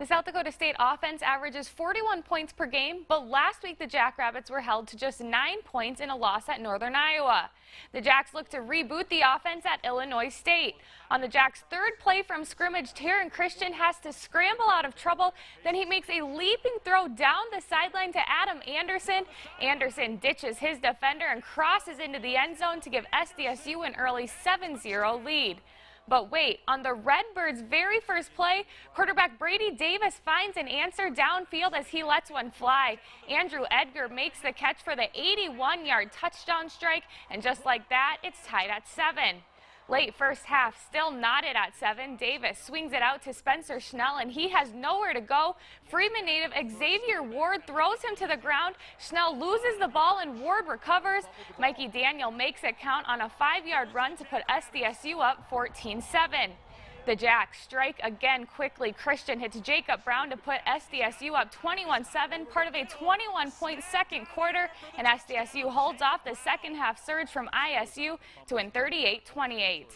The South Dakota State offense averages 41 points per game, but last week the Jackrabbits were held to just 9 points in a loss at Northern Iowa. The Jacks look to reboot the offense at Illinois State. On the Jacks' third play from scrimmage, Taryn Christian has to scramble out of trouble. Then he makes a leaping throw down the sideline to Adam Anderson. Anderson ditches his defender and crosses into the end zone to give SDSU an early 7-0 lead. But wait, on the Redbirds' very first play, quarterback Brady Davis finds an answer downfield as he lets one fly. Andrew Edgar makes the catch for the 81-yard touchdown strike, and just like that, it's tied at 7. Late first half, still knotted at 7, Davis swings it out to Spencer Schnell, and he has nowhere to go. Freeman native Xavier Ward throws him to the ground. Schnell loses the ball, and Ward recovers. Mikey Daniel makes it count on a 5-yard run to put SDSU up 14-7. The Jacks strike again quickly. Christian hits Jacob Brown to put SDSU up 21-7, part of a 21-point second quarter, and SDSU holds off the second half surge from ISU to win 38-28.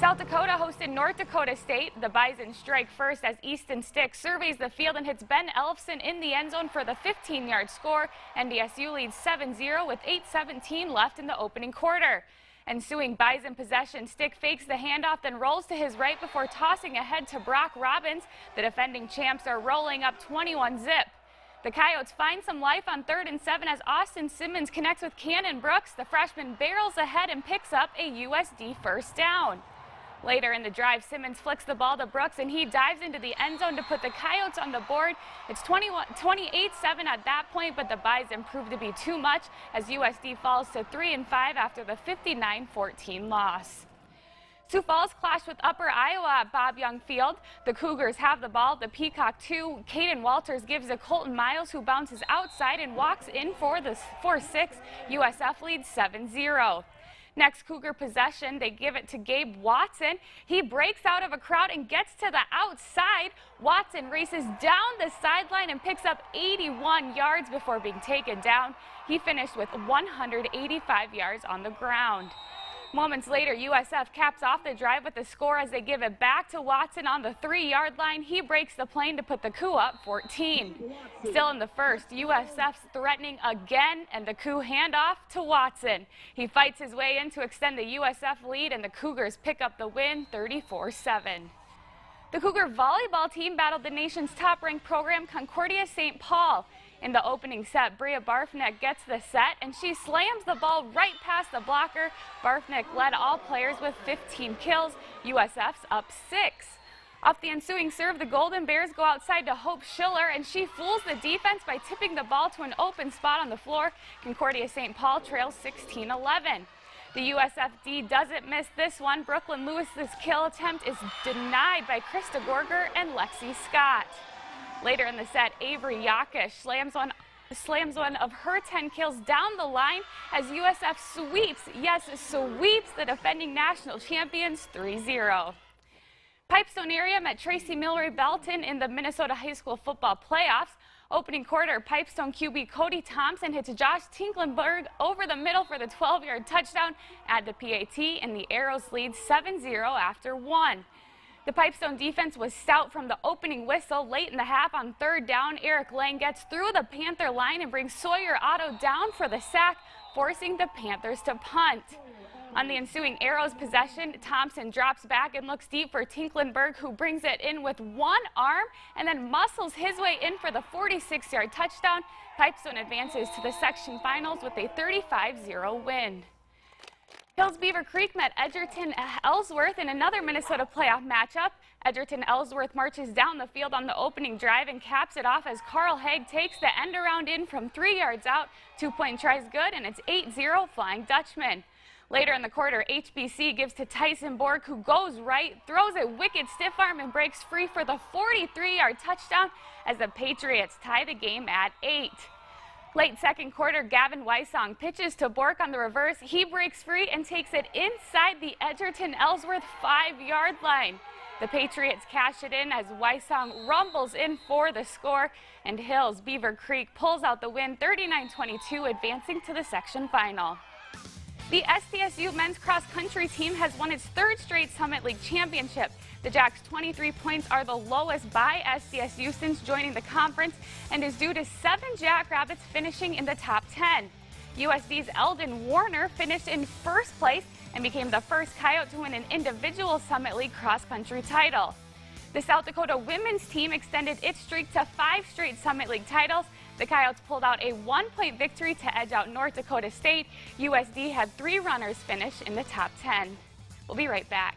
South Dakota hosted North Dakota State. The Bison strike first as Easton Stick surveys the field and hits Ben Elfson in the end zone for the 15-yard score. NDSU leads 7-0 with 8:17 left in the opening quarter. Ensuing Bison possession, Stick fakes the handoff, then rolls to his right before tossing ahead to Brock Robbins. The defending champs are rolling up 21-zip. The Coyotes find some life on 3rd and 7 as Austin Simmons connects with Cannon Brooks. The freshman barrels ahead and picks up a USD first down. Later in the drive, Simmons flicks the ball to Brooks, and he dives into the end zone to put the Coyotes on the board. It's 28-7 at that point, but the Bison prove to be too much as USD falls to 3-5 after the 59-14 loss. Sioux Falls clashed with Upper Iowa at Bob Young Field. The Cougars have the ball. The Peacock 2, Caden Walters gives to Colton Miles, who bounces outside and walks in for the 4-6. USF leads 7-0. Next Cougar possession, they give it to Gabe Watson. He breaks out of a crowd and gets to the outside. Watson races down the sideline and picks up 81 yards before being taken down. He finished with 185 yards on the ground. Moments later, USF caps off the drive with a score as they give it back to Watson on the 3-yard line. He breaks the plane to put the Cougs up 14. Still in the first, USF's threatening again, and the Cougs hand off to Watson. He fights his way in to extend the USF lead, and the Cougars pick up the win 34-7. The Cougar volleyball team battled the nation's top-ranked program, Concordia St. Paul. In the opening set, Bria Barfnick gets the set, and she slams the ball right past the blocker. Barfnick led all players with 15 kills. USF's up 6. Off the ensuing serve, the Golden Bears go outside to Hope Schiller, and she fools the defense by tipping the ball to an open spot on the floor. Concordia St. Paul trails 16-11. The USF D doesn't miss this one. Brooklyn Lewis's kill attempt is denied by Krista Gorger and Lexi Scott. Later in the set, Avery Yakish slams one of her 10 kills down the line as USF sweeps the defending national champions 3-0. Pipestone area met Tracy Milroy Belton in the Minnesota High School football playoffs. Opening quarter, Pipestone QB Cody Thompson hits Josh Tinklenberg over the middle for the 12-yard touchdown at the PAT, and the Arrows lead 7-0 after 1. The Pipestone defense was stout from the opening whistle. Late in the half on 3rd down, Eric Lang gets through the Panther line and brings Sawyer Otto down for the sack, forcing the Panthers to punt. On the ensuing Arrows possession, Thompson drops back and looks deep for Tinklenberg, who brings it in with one arm and then muscles his way in for the 46-yard touchdown. Pipestone advances to the section finals with a 35-0 win. Hills Beaver Creek met Edgerton Ellsworth in another Minnesota playoff matchup. Edgerton Ellsworth marches down the field on the opening drive and caps it off as Carl Haig takes the end around in from 3 yards out. 2-point tries good, and it's 8-0 Flying Dutchman. Later in the quarter, HBC gives to Tyson Borg, who goes right, throws a wicked stiff arm, and breaks free for the 43-yard touchdown as the Patriots tie the game at 8. Late second quarter, Gavin Weissong pitches to Bork on the reverse. He breaks free and takes it inside the Edgerton Ellsworth 5-yard line. The Patriots cash it in as Weissong rumbles in for the score, and Hills Beaver Creek pulls out the win 39-22, advancing to the section final. The SDSU men's cross-country team has won its third straight Summit League championship. The Jacks' 23 points are the lowest by SDSU since joining the conference and is due to 7 Jackrabbits finishing in the top 10. USD's Eldon Warner finished in first place and became the first Coyote to win an individual Summit League cross-country title. The South Dakota women's team extended its streak to 5 straight Summit League titles. The Coyotes pulled out a 1-point victory to edge out North Dakota State. USD had 3 runners finish in the top 10. We'll be right back.